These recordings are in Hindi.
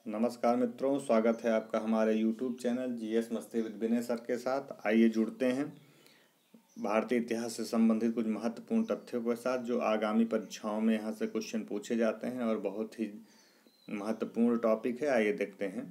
नमस्कार मित्रों, स्वागत है आपका हमारे YouTube चैनल जीएस मस्ती विद विनय सर के साथ। आइए जुड़ते हैं भारतीय इतिहास से संबंधित कुछ महत्वपूर्ण तथ्यों के साथ जो आगामी परीक्षाओं में यहाँ से क्वेश्चन पूछे जाते हैं और बहुत ही महत्वपूर्ण टॉपिक है। आइए देखते हैं।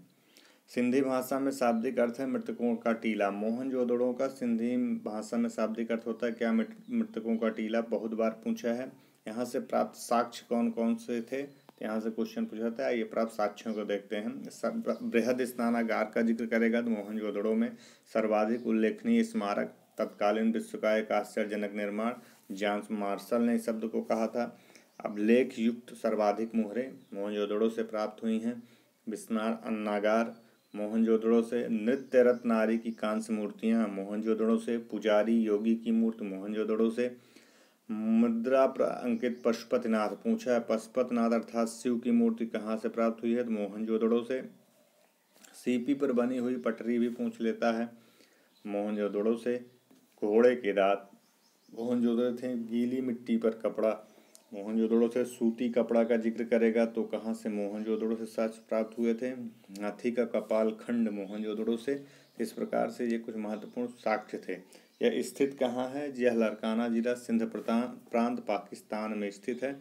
सिंधी भाषा में शाब्दिक अर्थ है मृतकों का टीला। मोहनजोदड़ो का सिंधी भाषा में शाब्दिक अर्थ होता है क्या? मृतकों का टीला। बहुत बार पूछा है। यहाँ से प्राप्त साक्ष्य कौन कौन से थे, यहाँ से क्वेश्चन पूछा था। ये प्राप्त साक्ष्यों को देखते हैं। बृहद स्नानागार का जिक्र करेगा तो मोहनजोदड़ो में सर्वाधिक उल्लेखनीय स्मारक, तत्कालीन विश्व का एक आश्चर्यजनक निर्माण, जॉन मार्शल ने इस शब्द को कहा था। अब लेख युक्त सर्वाधिक मुहरें मोहनजोदड़ो से प्राप्त हुई हैं। विस्नार अन्नागार मोहनजोदड़ो से। नृत्यरत नारी की कांस्य मूर्तियां मोहनजोदड़ो से। पुजारी योगी की मूर्ति मोहनजोदड़ो से। मुद्रा पर अंकित पशुपतिनाथ पूछा है, पशुपतिनाथ अर्थात शिव की मूर्ति कहाँ से प्राप्त हुई है? तो मोहनजोदड़ो से। सीपी पर बनी हुई पटरी भी पूछ लेता है, मोहनजोदड़ो से। घोड़े के दांत मोहनजोदड़ो थे। गीली मिट्टी पर कपड़ा मोहनजोदड़ो से। सूती कपड़ा का जिक्र करेगा तो कहाँ से? मोहनजोदड़ो से साक्ष्य प्राप्त हुए थे। हाथी का कपाल खंड मोहनजोदड़ो से। इस प्रकार से ये कुछ महत्वपूर्ण साक्ष्य थे। यह स्थित कहाँ है? यह लारकाना जिला सिंध प्रांत पाकिस्तान में स्थित है।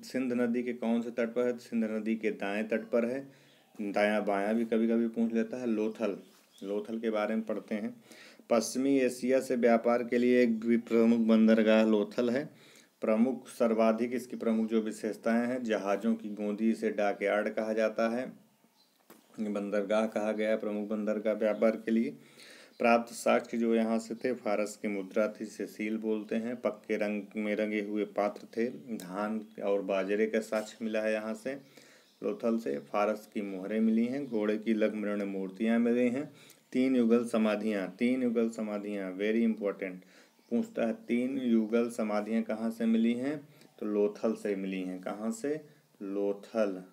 सिंध नदी के कौन से तट पर है? सिंध नदी के दाएं तट पर है। दायां बायां भी कभी कभी पूछ लेता है। लोथल के बारे में पढ़ते हैं। पश्चिमी एशिया से व्यापार के लिए एक प्रमुख बंदरगाह लोथल है। प्रमुख सर्वाधिक इसकी प्रमुख जो विशेषताएं हैं, जहाज़ों की गोंदी, इसे डॉकयार्ड कहा जाता है। बंदरगाह कहा गया प्रमुख बंदरगाह व्यापार के लिए। प्राप्त साक्ष्य जो यहाँ से थे, फारस की मुद्रा थी, इसे सील बोलते हैं। पक्के रंग में रंगे हुए पात्र थे। धान और बाजरे का साक्ष्य मिला है यहाँ से लोथल से। फारस की मोहरें मिली हैं। घोड़े की लघुमृण मूर्तियाँ मिली हैं। 3 युगल समाधियाँ वेरी इंपॉर्टेंट पूछता है। 3 युगल समाधियाँ कहाँ से मिली हैं? तो लोथल से मिली हैं। कहाँ से? लोथल,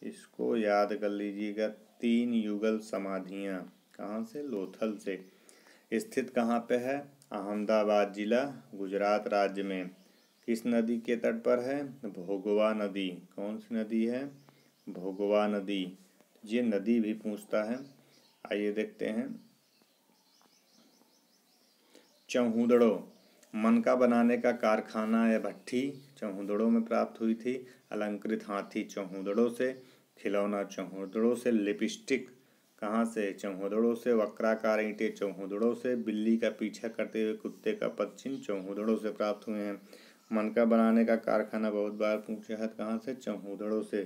इसको याद कर लीजिएगा। 3 युगल समाधियाँ कहाँ से? लोथल से। स्थित कहाँ पे है? अहमदाबाद जिला, गुजरात राज्य में। किस नदी के तट पर है? भोगवा नदी। कौन सी नदी है? भोगवा नदी। ये नदी भी पूछता है। आइए देखते हैं। चौहुदड़ो मनका बनाने का कारखाना या भट्ठी चौहुदड़ो में प्राप्त हुई थी। अलंकृत हाथी चौहुदड़ो से। खिलौना चौहुदड़ो से। लिपस्टिक कहाँ से? चौहुदड़ो से। वक्राकार ईंटें चौहुदड़ो से। बिल्ली का पीछा करते हुए कुत्ते का पदचिन्ह चौहुदड़ो से प्राप्त हुए हैं। मनका बनाने का कारखाना बहुत बार पूछा है, कहाँ से? चौहुदड़ो से।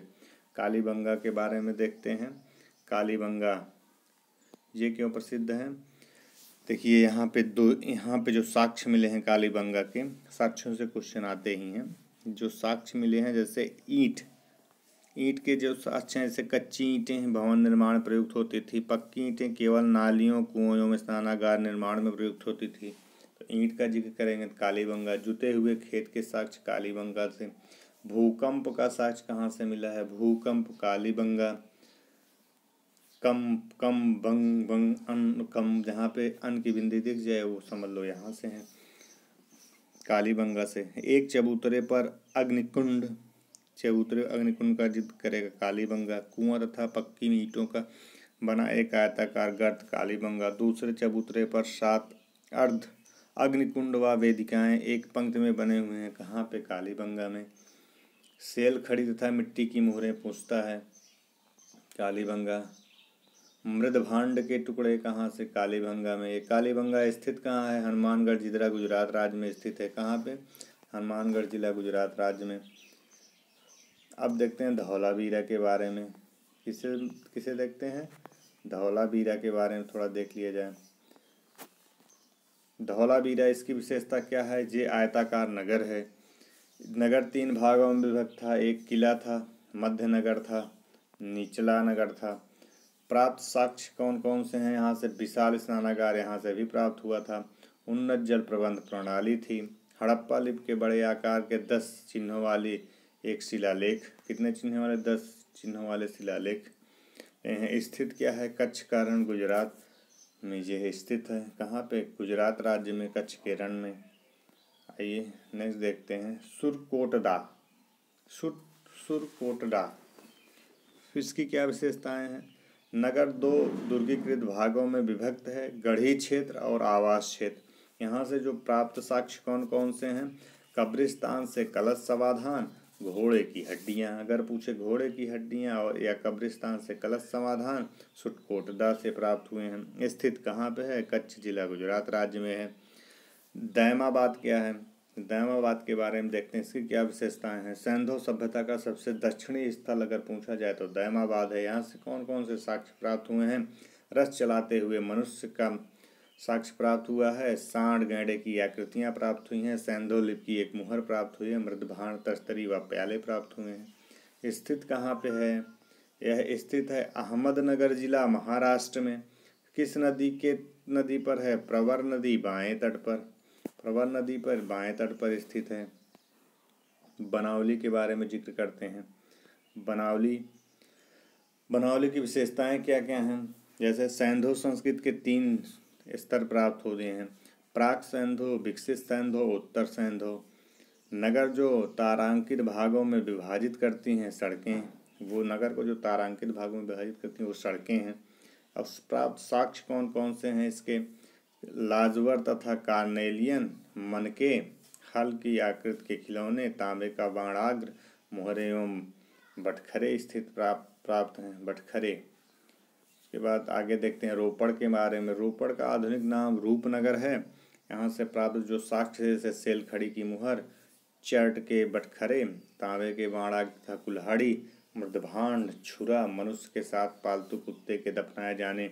कालीबंगा के बारे में देखते हैं। कालीबंगा ये क्यों प्रसिद्ध है? देखिए यहाँ पे जो साक्ष्य मिले हैं कालीबंगा के, साक्ष्यों से क्वेश्चन आते ही हैं। जो साक्ष्य मिले हैं, जैसे ईंट के जो साक्ष्य हैं, जैसे कच्ची ईंटें भवन निर्माण में प्रयुक्त होती थी। पक्की ईंटें केवल नालियों कुओं में स्नानागार निर्माण में प्रयुक्त होती थी। तो ईंट का जिक्र करेंगे तो कालीबंगा। जुते हुए खेत के साक्ष्य कालीबंगा से। भूकंप का साक्ष्य कहाँ से मिला है? भूकंप कालीबंगा। कम बंग बंग अन कम, जहाँ पे अन की बिंदी दिख जाए वो समझ लो यहाँ से है, कालीबंगा से। एक चबूतरे पर अग्निकुंड का जिक्र करेगा कालीबंगा। कुआं तथा पक्की ईंटों का बना एक आयताकार गर्त कालीबंगा। दूसरे चबूतरे पर 7 अर्ध अग्निकुंड व वेदिकाएं एक पंक्ति में बने हुए हैं। कहाँ पे? कालीबंगा में। सेल खड़ी तथा मिट्टी की मोहरें पूछता है, कालीबंगा। मृद भांड के टुकड़े कहाँ से? कालीबंगा में। ये कालीबंगा स्थित कहाँ है? हनुमानगढ़ जिला, गुजरात राज्य में स्थित है। कहाँ पे? हनुमानगढ़ जिला, गुजरात राज्य में। अब देखते हैं धौलावीरा के बारे में। किसे देखते हैं? धौलावीरा के बारे में थोड़ा देख लिया जाए। धौलावीरा, इसकी विशेषता क्या है? ये आयताकार नगर है। नगर 3 भागों में विभक्त था। एक किला था, मध्य नगर था, निचला नगर था। प्राप्त साक्ष्य कौन कौन से हैं? यहाँ से विशाल स्नानागार यहाँ से भी प्राप्त हुआ था। उन्नत जल प्रबंध प्रणाली थी। हड़प्पा लिपि के बड़े आकार के 10 चिन्हों वाली एक शिलालेख। कितने चिन्हों वाले? 10 चिन्हों वाले शिलालेख स्थित क्या है? कच्छ का रण, गुजरात में यह स्थित है। कहाँ पे? गुजरात राज्य में, कच्छ के रण में। आइए नेक्स्ट देखते हैं। सुरकोटडा इसकी क्या विशेषताएं हैं? नगर 2 दुर्गीकृत भागों में विभक्त है, गढ़ी क्षेत्र और आवास क्षेत्र। यहाँ से जो प्राप्त साक्ष्य कौन कौन से हैं? कब्रिस्तान से कलश समाधान, घोड़े की हड्डियाँ, अगर पूछे घोड़े की हड्डियाँ और या कब्रिस्तान से कलश समाधान सुटकोटदा से प्राप्त हुए हैं। स्थित कहाँ पे है? कच्छ जिला गुजरात राज्य में है। दैमाबाद क्या है? दैमाबाद के बारे में देखते हैं, इसकी क्या विशेषताएं हैं। सिंधु सभ्यता का सबसे दक्षिणी स्थल अगर पूछा जाए तो दैमाबाद है। यहाँ से कौन कौन से साक्ष्य प्राप्त हुए हैं? रथ चलाते हुए मनुष्य का साक्ष्य प्राप्त हुआ है, सांड गैंडे की आकृतियाँ प्राप्त हुई हैं, सिंधु लिपि की एक मुहर प्राप्त हुई है, मृदभांड तस्तरी व प्याले प्राप्त हुए हैं। स्थित कहाँ पे है? यह स्थित है अहमदनगर जिला महाराष्ट्र में। किस नदी पर है? प्रवर नदी बाएं तट पर। प्रवर नदी पर बाएं तट पर स्थित है। बनावली के बारे में जिक्र करते हैं। बनावली की विशेषताएं क्या क्या हैं? जैसे सिंधु संस्कृत के 3 स्तर प्राप्त होते हैं, प्राक सिंधु, विकसित सिंधु, उत्तर सिंधु। नगर जो तारांकित भागों में विभाजित करती हैं सड़कें, वो नगर को जो तारांकित भागों में विभाजित करती हैं वो सड़कें हैं। अब प्राप्त साक्ष्य कौन कौन से हैं इसके? लाजवर तथा कार्नेलियन मनके, हल की आकृति के खिलौने, तांबे का बाणाग्र, मोहरे एवं बटखरे स्थित प्राप्त हैं। बटखरे। उसके बाद आगे देखते हैं रोपड़ के बारे में। रोपड़ का आधुनिक नाम रूपनगर है। यहाँ से प्राप्त जो साक्ष्य जैसे सेलखड़ी की मुहर, चर्ट के बटखरे, तांबे के बाणाग्र तथा कुल्हाड़ी, मृदभांड, छुरा, मनुष्य के साथ पालतू कुत्ते के दफनाए जाने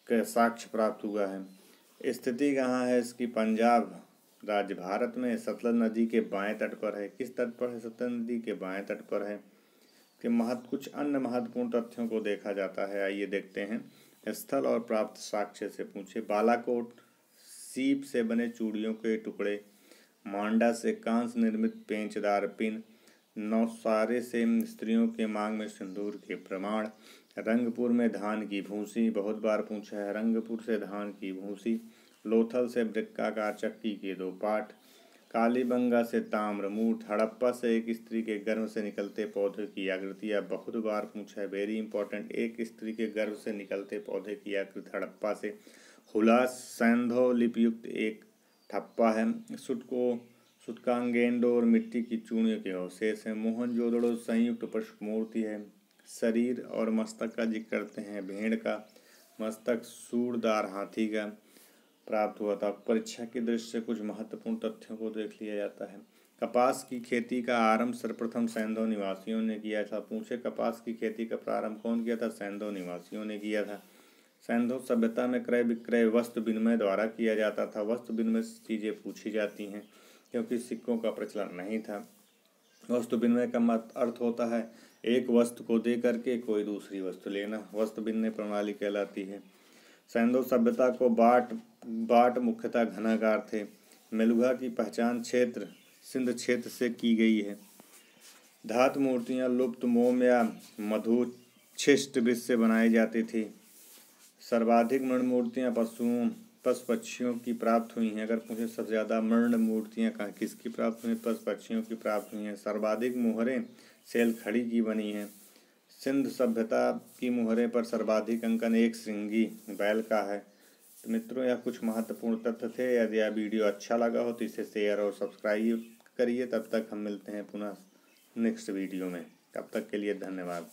का साक्ष्य प्राप्त हुआ है। स्थिति कहाँ है इसकी? पंजाब राज्य भारत में, सतलज नदी के बाएं तट पर है। किस तट पर है? सतलज नदी के बाएं तट पर है। कि कुछ अन्य महत्वपूर्ण तथ्यों को देखा जाता है, आइए देखते हैं। स्थल और प्राप्त साक्ष्य से पूछे। बालाकोट सीप से बने चूड़ियों के टुकड़े, मांडा से कांस्य निर्मित पेंचदार पिन, नौसारे से स्त्रियों के मांग में सिंदूर के प्रमाण, रंगपुर में धान की भूसी, बहुत बार पूछा है, रंगपुर से धान की भूसी, लोथल से वृक्काकार चक्की के 2 पाट, कालीबंगा से ताम्र मूठ, हड़प्पा से एक स्त्री के गर्भ से निकलते पौधे की आकृतियाँ, बहुत बार पूछा है, वेरी इंपॉर्टेंट, एक स्त्री के गर्भ से निकलते पौधे की आकृति हड़प्पा से। हुलास सिंधु लिपियुक्त एक ठप्पा है। सुटकांगेंडो और मिट्टी की चूड़ियों के अवशेष है। मोहनजोदड़ो संयुक्त पुष्प मूर्ति है। शरीर और मस्तक का जिक्र करते हैं। भेड़ का मस्तक सूरदार हाथी का प्राप्त हुआ था। परीक्षा की दृष्टि से कुछ महत्वपूर्ण तथ्यों को देख लिया जाता है। कपास की खेती का आरंभ सर्वप्रथम सिंधु निवासियों ने किया था। पूछे कपास की खेती का प्रारंभ कौन किया था? सिंधु निवासियों ने किया था। सिंधु सभ्यता में क्रय विक्रय वस्तु विनिमय द्वारा किया जाता था। वस्तु विनिमय से चीज़ें पूछी जाती हैं क्योंकि सिक्कों का प्रचलन नहीं था। वस्तु विनिमय का अर्थ होता है एक वस्तु को दे करके कोई दूसरी वस्तु लेना, वस्तु विनिमय प्रणाली कहलाती है। सिंधु सभ्यता को बाट मुख्यतः घनागार थे। मेलुहा की पहचान क्षेत्र सिंध क्षेत्र से की गई है। धातु मूर्तियाँ लुप्त मोम या मधुच्छिष्ट बीज से बनाई जाती थी। सर्वाधिक मृण मूर्तियाँ पशु पक्षियों की प्राप्त हुई हैं। अगर पूछे सबसे ज़्यादा मृण मूर्तियाँ किसकी प्राप्त हुई? पशु पक्षियों की प्राप्त हुई हैं। सर्वाधिक मुहरें सेलखड़ी की बनी हैं। सिंध सभ्यता की मुहरे पर सर्वाधिक अंकन एक श्रृंगी बैल का है। तो मित्रों यह कुछ महत्वपूर्ण तथ्य थे। यदि यह वीडियो अच्छा लगा हो तो इसे शेयर और सब्सक्राइब करिए। तब तक हम मिलते हैं पुनः नेक्स्ट वीडियो में। तब तक के लिए धन्यवाद।